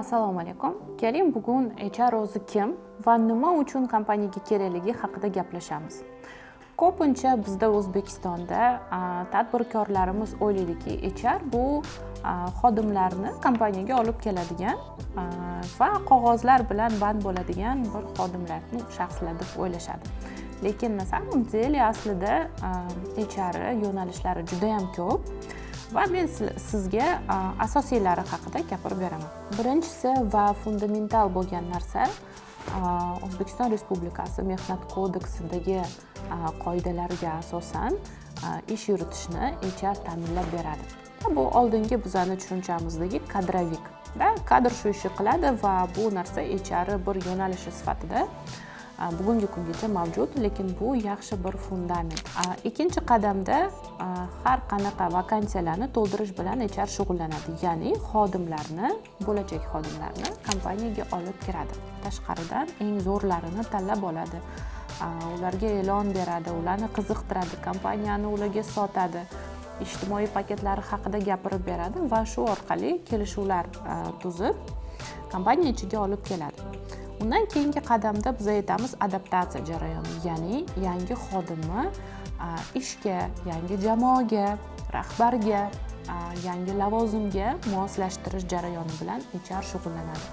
Assalomu alaykum. Keling bugun HR o'zi kim va nima uchun kompaniyaga kerakligi haqida gaplashamiz. Ko'pincha bizda O'zbekistonda tadbirkorlarimiz o'ylaydiki, HR bu xodimlarni kompaniyaga olib keladigan va qog'ozlar bilan band bo'ladigan bir xodimlarni shaxslar deb o'ylashadi. Lekin na samom деле aslida HR yo'nalishlari juda ham ko'p. Va men sizga asosiylari haqida gapirib beraman. Birinchisi va fundamental bo'lgan narsa O'zbekiston Respublikasi Mehnat kodeksidagi qoidalarga asosan ish yuritishni HR ta'minlab beradi. Bu oldingi bizning tushunchamizdagi kadrovik. Kadr shu ishni qiladi va bu narsa HR bir yo'nalishi sifatida bugungi kungacha mavjud, lekin bu yaxshi bir fundament. Ikkinchi qadamda har qanaqa vakansiyalarni to'ldirish bilan HR shug'ullanadi, ya'ni xodimlarni, bo'lajak xodimlarni kompaniyaga olib kiradi. Tashqaridan eng zo'rlarini tanlab oladi. Ularga e'lon beradi, ularni qiziqtiradi, kompaniyani ularga sotadi, ijtimoiy paketlari haqida gapirib beradi va shu orqali kelishuvlar tuzib kompaniya ichiga olib keladi. Undan keyingi qadamda biz aytamiz adaptatsiya jarayoni, ya'ni yangi xodimni ishga, yangi jamoaga, rahbarga, yangi lavozimga moslashtirish jarayoni bilan HR shug'ullanadi.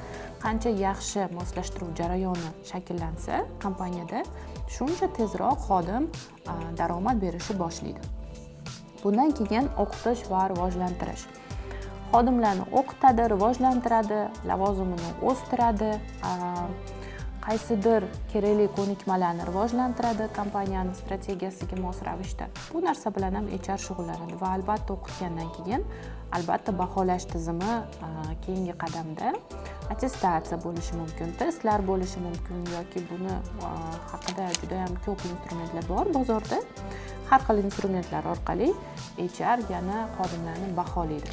Qancha yaxshi moslashtiruv jarayoni shakllansa, kompaniyada shuncha tezroq xodim daromad berishni boshlaydi. Bundan keyin o'qitish va rivojlantirish. Xodimlarni o'qitadi, rivojlantiradi, lavozimini o'stiradi, qaysidir kerakli ko'nikmalarni rivojlantiradi kompaniyaning strategiyasiga mos ravishda. Bu narsa bilan ham HR shug'ullanadi va albatta o'qitgandan keyin albatta baholash tizimi keyingi qadamda attestatsiya bo'lishi mumkin, testlar bo'lishi mumkin yoki buni haqida juda ham ko'p instrumentlar bor bozorda. Har xil instrumentlar orqali HR yana xodimlarni baholaydi.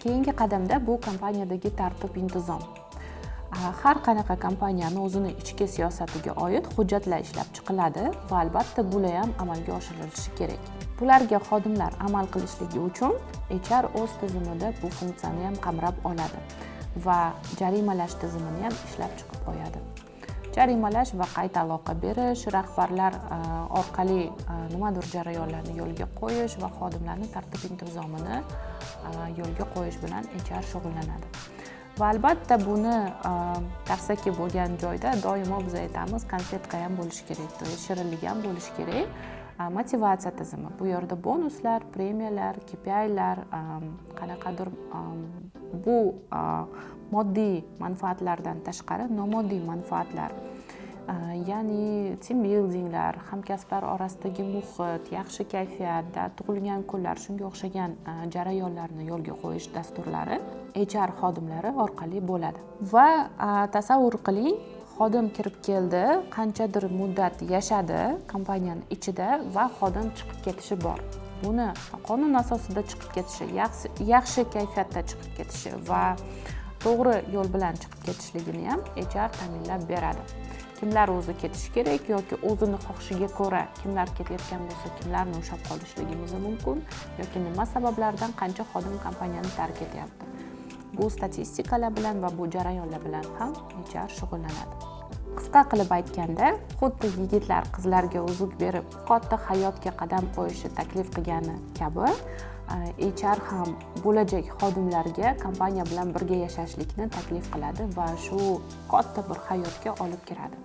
Keyingi qadamda bu kompaniyadagi tartib-intizom. Har qanaqa kompaniyani o'zini ichki siyosatiga oid hujjatlar ishlab chiqiladi va albatta bular ham amalga oshirilishi kerak. Bularga xodimlar amal qilishligi uchun HR o'z tizimida bu funksiyani ham qamrab oladi va jarimalash tizimini ham ishlab chiqib qo'yadi. Jarimalash va qayta aloqa berish, rahbarlar orqali nimadir jarayonlarni yo'lga qo'yish va xodimlarning tartib-intizomini yo'lga qo'yish bilan HR shug'ullanadi. Va albatta buni tarsaki bo'lgan joyda doimo biz aytamiz, konfetka ham bo'lishi kerak, shirinlik ham bo'lishi kerak. Motivatsiya tizimi. Bu yerda bonuslar, premiyalar, KPI'lar, qanaqadir bu moddiy manfaatlardan tashqari nomoddiy manfaatlar, ya'ni team buildinglar, hamkasblar orasidagi muhit, yaxshi kayfiyatda tug'ilgan kunlar, shunga o'xshagan jarayonlarni yo'lga qo'yish dasturlari HR xodimlari orqali bo'ladi. Va tasavvur qiling, xodim kirib keldi, qanchadir muddat yashadi kompaniyaning ichida va xodim chiqib ketishi bor. Buni qonun asosida chiqib ketishi, yaxshi kayfiyatda chiqib ketishi va to'g'ri yo'l bilan chiqib ketishligini ham HR ta'minlab beradi. Kimlar o'zi ketishi kerak yoki o'zini xohishiga ko'ra kimlar ketayotgan bo'lsa, kimlarni ushlab qolishligimiz mumkin yoki nima sabablardan qancha xodim kompaniyani tark etyapti. Bu statistikalar bilan va bu jarayonlar bilan ham HR shug'ullanadi. Qisqa qilib aytganda, xuddi yigitlar qizlarga uzuk berib, katta hayotga qadam qo'yishni taklif qilgani kabi, HR ham bo'lajak xodimlarga kompaniya bilan birga yashashlikni taklif qiladi va shu katta bir hayotga olib kiradi.